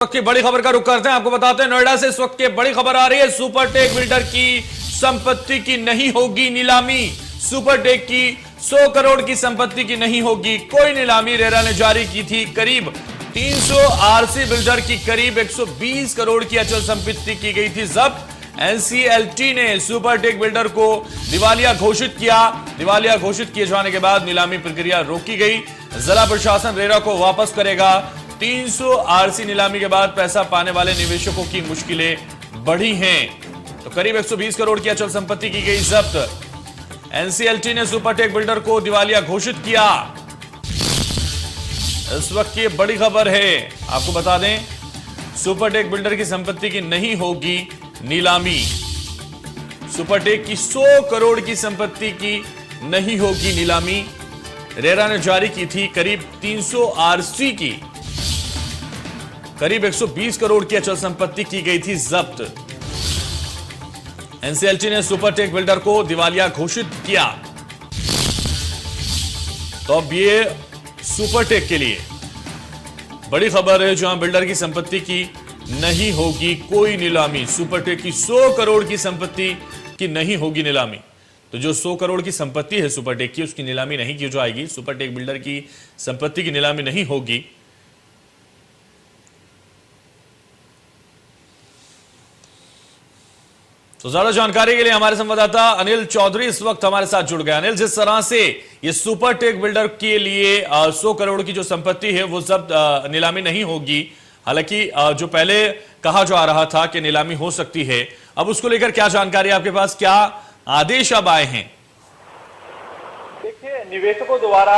वक्त की बड़ी खबर का रुख करते हैं। आपको बताते हैं नोएडा से इस वक्त की बड़ी खबर आ रही है। सुपरटेक बिल्डर की संपत्ति की नहीं होगी नीलामी। सुपरटेक की 100 करोड़ की संपत्ति की नहीं होगी कोई नीलामी। रेरा ने जारी की थी करीब 300 आरसी बिल्डर की करीब 120 करोड़ की अचल संपत्ति की गई थी जब्त। एनसीएलटी ने सुपरटेक बिल्डर को दिवालिया घोषित किया। दिवालिया घोषित किए जाने के बाद नीलामी प्रक्रिया रोकी गई। जिला प्रशासन रेरा को वापस करेगा। 300 आरसी नीलामी के बाद पैसा पाने वाले निवेशकों की मुश्किलें बढ़ी हैं। तो करीब 120 करोड़ की अचल संपत्ति की गई जब्त। एनसीएलटी ने सुपरटेक बिल्डर को दिवालिया घोषित किया। इस वक्त की बड़ी खबर है। आपको बता दें सुपरटेक बिल्डर की संपत्ति की नहीं होगी नीलामी। सुपरटेक की 100 करोड़ की संपत्ति की नहीं होगी नीलामी। रेरा ने जारी की थी करीब 300 आरसी की करीब 120 करोड़ की अचल संपत्ति की गई थी जब्त। एनसीएलटी ने सुपरटेक बिल्डर को दिवालिया घोषित किया। तो अब ये सुपरटेक के लिए बड़ी खबर है, जहां बिल्डर की संपत्ति की नहीं होगी कोई नीलामी। सुपरटेक की 100 करोड़ की संपत्ति की नहीं होगी नीलामी। तो जो 100 करोड़ की संपत्ति है सुपरटेक की, उसकी नीलामी नहीं की जाएगी। सुपरटेक बिल्डर की संपत्ति की नीलामी नहीं होगी। तो ज्यादा जानकारी के लिए हमारे संवाददाता अनिल चौधरी इस वक्त हमारे साथ जुड़ गए। अनिल, जिस तरह से ये सुपरटेक बिल्डर के लिए 100 करोड़ की जो संपत्ति है वो सब नीलामी नहीं होगी, हालांकि जो पहले कहा जा रहा था कि नीलामी हो सकती है, अब उसको लेकर क्या जानकारी आपके पास, क्या आदेश अब आए हैं? देखिए, निवेशकों द्वारा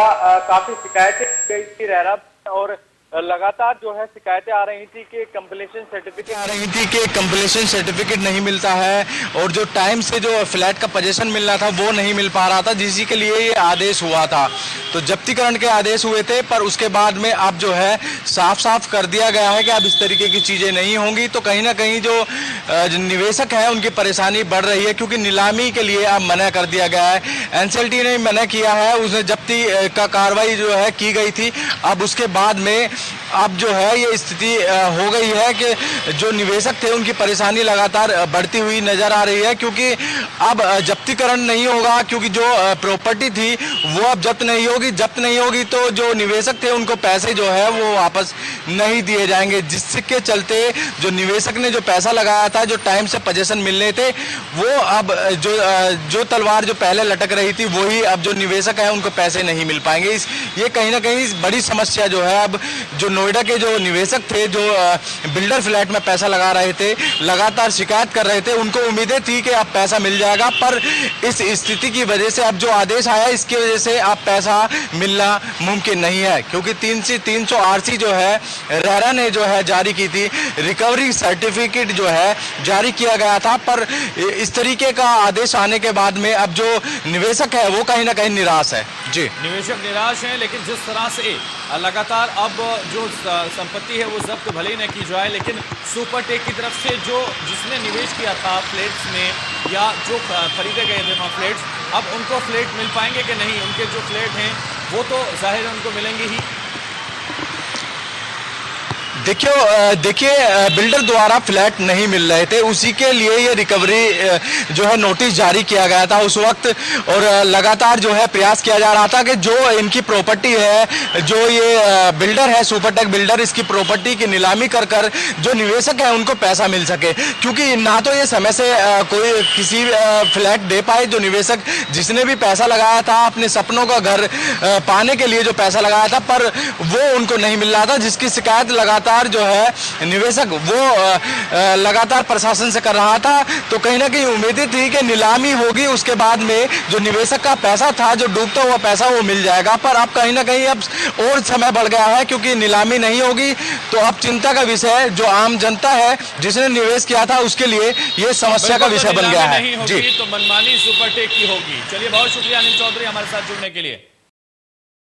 काफी शिकायतें गई थी रेरा और लगातार जो है शिकायतें आ रही थी कि कंप्लीशन सर्टिफिकेट नहीं मिलता है और जो टाइम से जो फ्लैट का पोजीशन मिलना था वो नहीं मिल पा रहा था, जिसी के लिए ये आदेश हुआ था। तो जब्तीकरण के आदेश हुए थे, पर उसके बाद में अब जो है साफ साफ कर दिया गया है कि अब इस तरीके की चीज़ें नहीं होंगी। तो कहीं ना कहीं जो निवेशक हैं उनकी परेशानी बढ़ रही है, क्योंकि नीलामी के लिए अब मना कर दिया गया है। एनसीएलटी ने मना किया है, उसने जब्ती का कार्रवाई जो है की गई थी। अब उसके बाद में अब जो है ये स्थिति हो गई है कि जो निवेशक थे उनकी परेशानी लगातार बढ़ती हुई नजर आ रही है, क्योंकि अब जब्तीकरण नहीं होगा, क्योंकि जो प्रॉपर्टी थी वो अब जब्त नहीं होगी। जब्त नहीं होगी तो जो निवेशक थे उनको पैसे जो है वो वापस नहीं दिए जाएंगे, जिसके चलते जो निवेशक ने जो पैसा लगाया था, जो टाइम से पोजीशन मिलने थे, वो अब जो तलवार जो पहले लटक रही थी वही अब जो निवेशक है उनको पैसे नहीं मिल पाएंगे। ये कहीं ना कहीं बड़ी समस्या जो है अब जो नोएडा के जो निवेशक थे, जो बिल्डर फ्लैट में पैसा लगा रहे थे, लगातार शिकायत कर रहे थे, उनको उम्मीदें थी कि अब पैसा मिल जाएगा, पर इस स्थिति की वजह से अब जो आदेश आया इसकी वजह से अब पैसा मिलना मुमकिन नहीं है, क्योंकि 300 आरसी जो है रेरा ने जो है जारी की थी, रिकवरी सर्टिफिकेट जो है जारी किया गया था, पर इस तरीके का आदेश आने के बाद में अब जो निवेशक है वो कहीं ना कहीं निराश है। जी, निवेशक निराश हैं, लेकिन जिस तरह से लगातार अब जो संपत्ति है वो जब्त भले ही न की जाए, लेकिन सुपरटेक की तरफ से जो जिसने निवेश किया था फ्लैट्स में या जो खरीदे गए थे फ्लैट्स, अब उनको फ्लैट मिल पाएंगे कि नहीं? उनके जो फ्लैट हैं वो तो जाहिर है उनको मिलेंगे ही। देखिए बिल्डर द्वारा फ्लैट नहीं मिल रहे थे, उसी के लिए ये रिकवरी जो है नोटिस जारी किया गया था उस वक्त, और लगातार जो है प्रयास किया जा रहा था कि जो इनकी प्रॉपर्टी है, जो ये बिल्डर है सुपरटेक बिल्डर, इसकी प्रॉपर्टी की नीलामी कर जो निवेशक है उनको पैसा मिल सके, क्योंकि ना तो ये समय से कोई किसी फ्लैट दे पाए। जो निवेशक जिसने भी पैसा लगाया था अपने सपनों का घर पाने के लिए जो पैसा लगाया था, पर वो उनको नहीं मिल रहा था, जिसकी शिकायत लगातार जो है निवेशक वो लगातार प्रशासन से कर रहा था। तो कहीं ना कहीं उम्मीदें थी कि नीलामी होगी, उसके बाद में जो निवेशक का पैसा था, जो डूबता हुआ पैसा, वो मिल जाएगा, पर अब कहीं ना कहीं अब और समय बढ़ गया है, क्योंकि नीलामी नहीं होगी। तो अब चिंता का विषय जो आम जनता है जिसने निवेश किया था उसके लिए ये समस्या का विषय बन गया है। जी, तो मनमानी सुपरटेक की होगी। चलिए, बहुत शुक्रिया अनिल चौधरी हमारे साथ जुड़ने के लिए।